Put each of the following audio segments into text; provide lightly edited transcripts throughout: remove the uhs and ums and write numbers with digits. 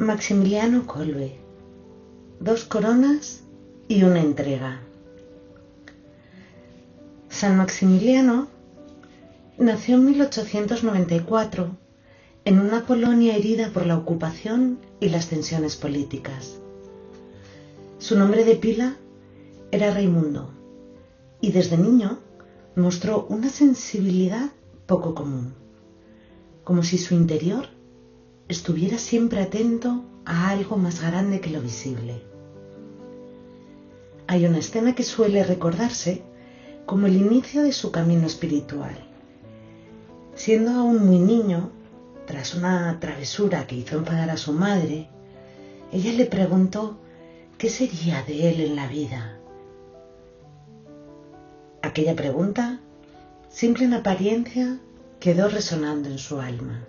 Maximiliano Kolbe, 2 coronas y una entrega. San Maximiliano nació en 1894 en una Polonia herida por la ocupación y las tensiones políticas. Su nombre de pila era Raimundo y desde niño mostró una sensibilidad poco común, como si su interior estuviera siempre atento a algo más grande que lo visible. Hay una escena que suele recordarse como el inicio de su camino espiritual. Siendo aún muy niño, tras una travesura que hizo enfadar a su madre, ella le preguntó qué sería de él en la vida. Aquella pregunta, simple en apariencia, quedó resonando en su alma.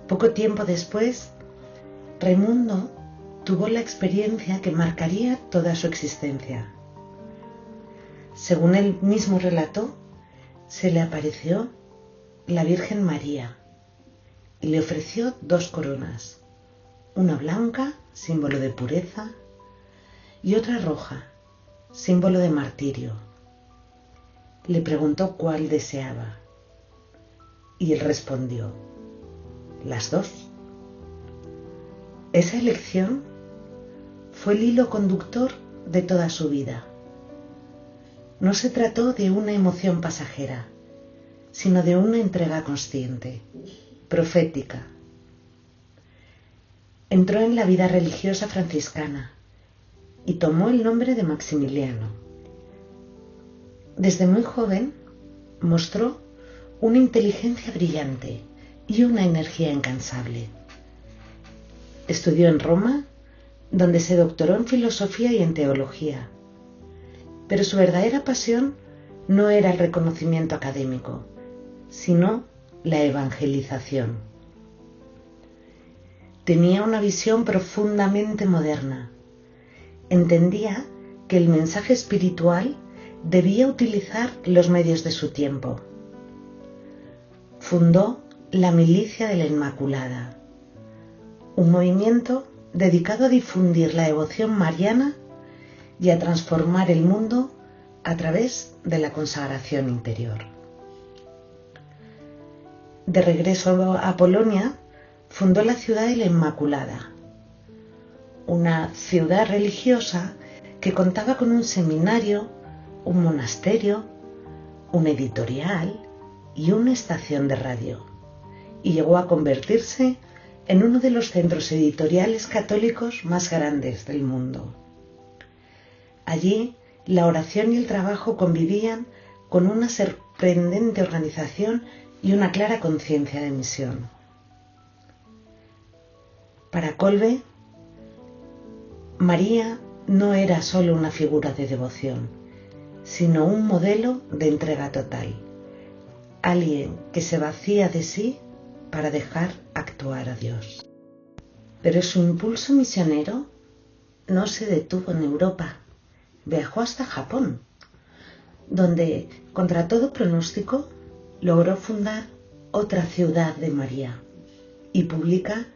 Poco tiempo después, Raimundo tuvo la experiencia que marcaría toda su existencia. Según él mismo relató, se le apareció la Virgen María y le ofreció 2 coronas, una blanca, símbolo de pureza, y otra roja, símbolo de martirio. Le preguntó cuál deseaba y él respondió: las 2. Esa elección fue el hilo conductor de toda su vida. No se trató de una emoción pasajera, sino de una entrega consciente, profética. Entró en la vida religiosa franciscana y tomó el nombre de Maximiliano. Desde muy joven mostró una inteligencia brillante y una energía incansable. Estudió en Roma, donde se doctoró en filosofía y en teología, pero su verdadera pasión no era el reconocimiento académico, sino la evangelización. Tenía una visión profundamente moderna. Entendía que el mensaje espiritual debía utilizar los medios de su tiempo. Fundó la Milicia de la Inmaculada, un movimiento dedicado a difundir la devoción mariana y a transformar el mundo a través de la consagración interior. De regreso a Polonia, fundó la Ciudad de la Inmaculada, una ciudad religiosa que contaba con un seminario, un monasterio, una editorial y una estación de radio, y llegó a convertirse en uno de los centros editoriales católicos más grandes del mundo. Allí, la oración y el trabajo convivían con una sorprendente organización y una clara conciencia de misión. Para Kolbe, María no era solo una figura de devoción, sino un modelo de entrega total, alguien que se vacía de sí para dejar actuar a Dios. Pero su impulso misionero no se detuvo en Europa, viajó hasta Japón, donde, contra todo pronóstico, logró fundar otra ciudad de María y publica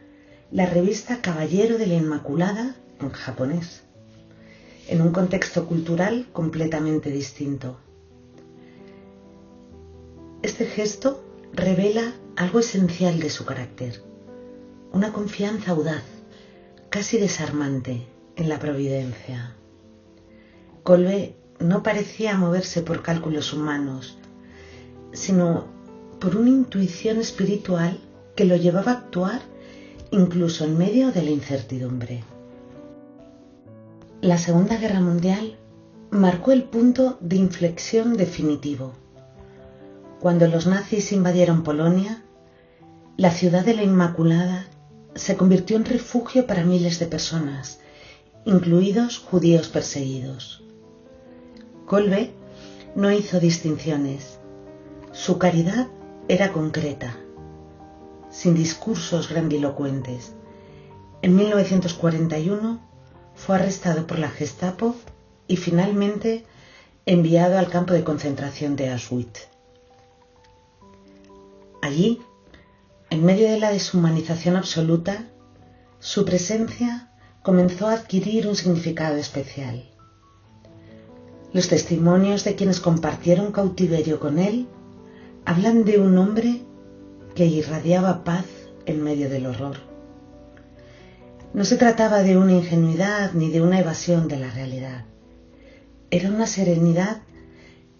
la revista Caballero de la Inmaculada en japonés, en un contexto cultural completamente distinto. Este gesto revela algo esencial de su carácter, una confianza audaz, casi desarmante, en la providencia. Kolbe no parecía moverse por cálculos humanos, sino por una intuición espiritual que lo llevaba a actuar incluso en medio de la incertidumbre. La Segunda Guerra Mundial marcó el punto de inflexión definitivo. Cuando los nazis invadieron Polonia, la Ciudad de la Inmaculada se convirtió en refugio para miles de personas, incluidos judíos perseguidos. Kolbe no hizo distinciones. Su caridad era concreta, sin discursos grandilocuentes. En 1941 fue arrestado por la Gestapo y finalmente enviado al campo de concentración de Auschwitz. Allí, en medio de la deshumanización absoluta, su presencia comenzó a adquirir un significado especial. Los testimonios de quienes compartieron cautiverio con él hablan de un hombre que irradiaba paz en medio del horror. No se trataba de una ingenuidad ni de una evasión de la realidad. Era una serenidad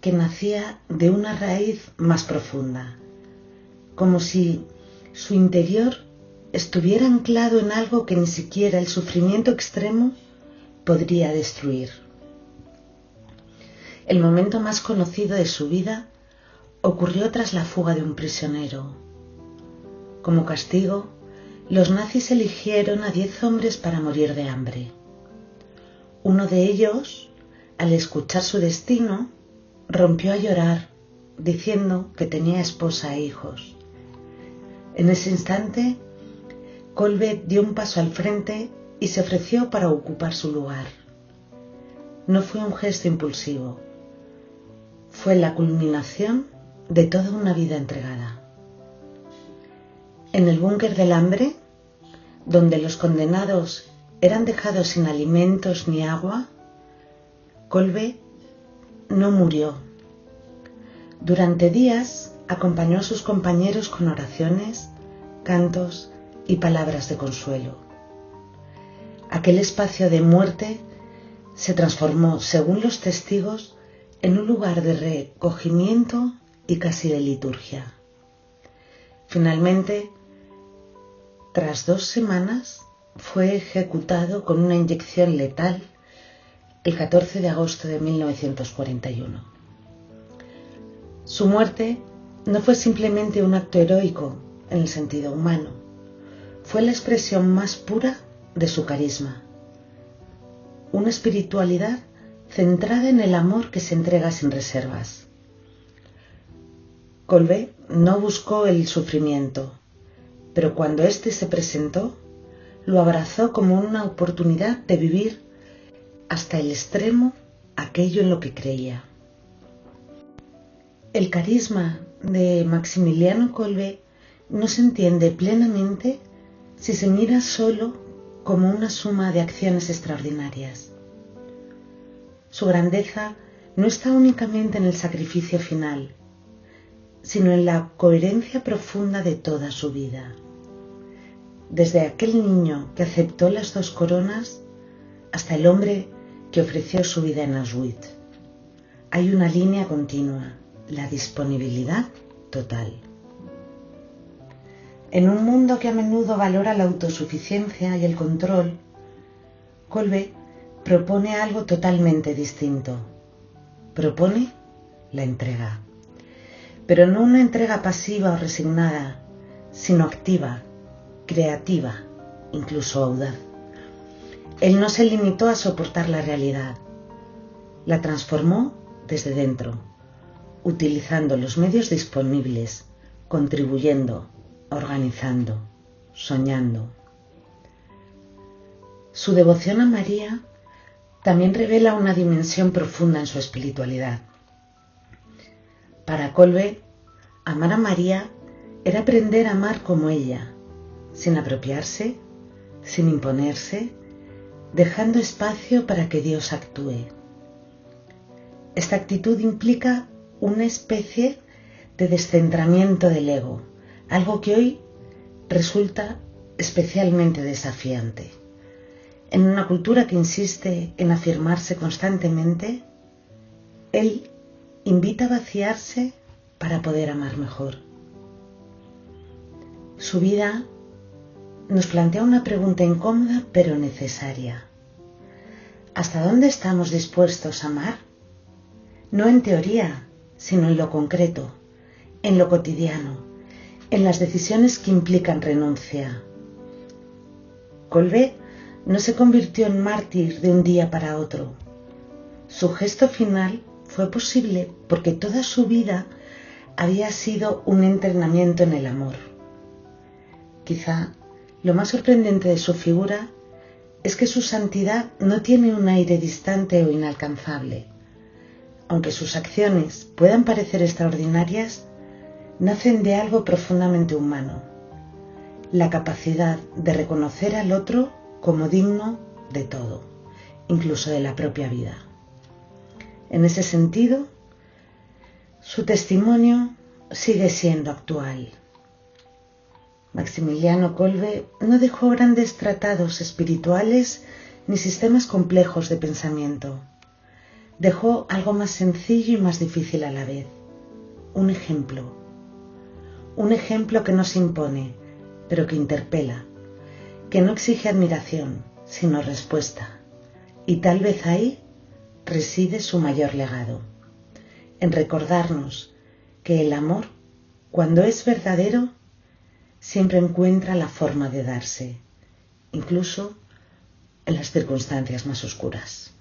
que nacía de una raíz más profunda, como si su interior estuviera anclado en algo que ni siquiera el sufrimiento extremo podría destruir. El momento más conocido de su vida ocurrió tras la fuga de un prisionero. Como castigo, los nazis eligieron a 10 hombres para morir de hambre. Uno de ellos, al escuchar su destino, rompió a llorar, diciendo que tenía esposa e hijos. En ese instante, Kolbe dio un paso al frente y se ofreció para ocupar su lugar. No fue un gesto impulsivo, fue la culminación de toda una vida entregada. En el búnker del hambre, donde los condenados eran dejados sin alimentos ni agua, Kolbe no murió. Durante días acompañó a sus compañeros con oraciones, cantos y palabras de consuelo. Aquel espacio de muerte se transformó, según los testigos, en un lugar de recogimiento y casi de liturgia. Finalmente, tras 2 semanas, fue ejecutado con una inyección letal el 14 de agosto de 1941. Su muerte no fue simplemente un acto heroico en el sentido humano, fue la expresión más pura de su carisma, una espiritualidad centrada en el amor que se entrega sin reservas. Kolbe no buscó el sufrimiento, pero cuando éste se presentó, lo abrazó como una oportunidad de vivir hasta el extremo aquello en lo que creía. El carisma de Maximiliano Kolbe no se entiende plenamente si se mira solo como una suma de acciones extraordinarias. Su grandeza no está únicamente en el sacrificio final, sino en la coherencia profunda de toda su vida. Desde aquel niño que aceptó las 2 coronas hasta el hombre que ofreció su vida en Auschwitz. Hay una línea continua, la disponibilidad total. En un mundo que a menudo valora la autosuficiencia y el control, Kolbe propone algo totalmente distinto. Propone la entrega. Pero no una entrega pasiva o resignada, sino activa, creativa, incluso audaz. Él no se limitó a soportar la realidad, la transformó desde dentro, utilizando los medios disponibles, contribuyendo, organizando, soñando. Su devoción a María también revela una dimensión profunda en su espiritualidad. Para Kolbe, amar a María era aprender a amar como ella, sin apropiarse, sin imponerse, dejando espacio para que Dios actúe. Esta actitud implica una especie de descentramiento del ego, algo que hoy resulta especialmente desafiante. En una cultura que insiste en afirmarse constantemente, él invita a vaciarse para poder amar mejor. Su vida nos plantea una pregunta incómoda pero necesaria. ¿Hasta dónde estamos dispuestos a amar? No en teoría, sino en lo concreto, en lo cotidiano, en las decisiones que implican renuncia. Kolbe no se convirtió en mártir de un día para otro. Su gesto final fue posible porque toda su vida había sido un entrenamiento en el amor. Quizá lo más sorprendente de su figura es que su santidad no tiene un aire distante o inalcanzable. Aunque sus acciones puedan parecer extraordinarias, nacen de algo profundamente humano. la capacidad de reconocer al otro como digno de todo, incluso de la propia vida. En ese sentido, su testimonio sigue siendo actual. Maximiliano Kolbe no dejó grandes tratados espirituales ni sistemas complejos de pensamiento. Dejó algo más sencillo y más difícil a la vez. Un ejemplo que no se impone, pero que interpela, que no exige admiración, sino respuesta. Y tal vez ahí reside su mayor legado, en recordarnos que el amor, cuando es verdadero, siempre encuentra la forma de darse, incluso en las circunstancias más oscuras.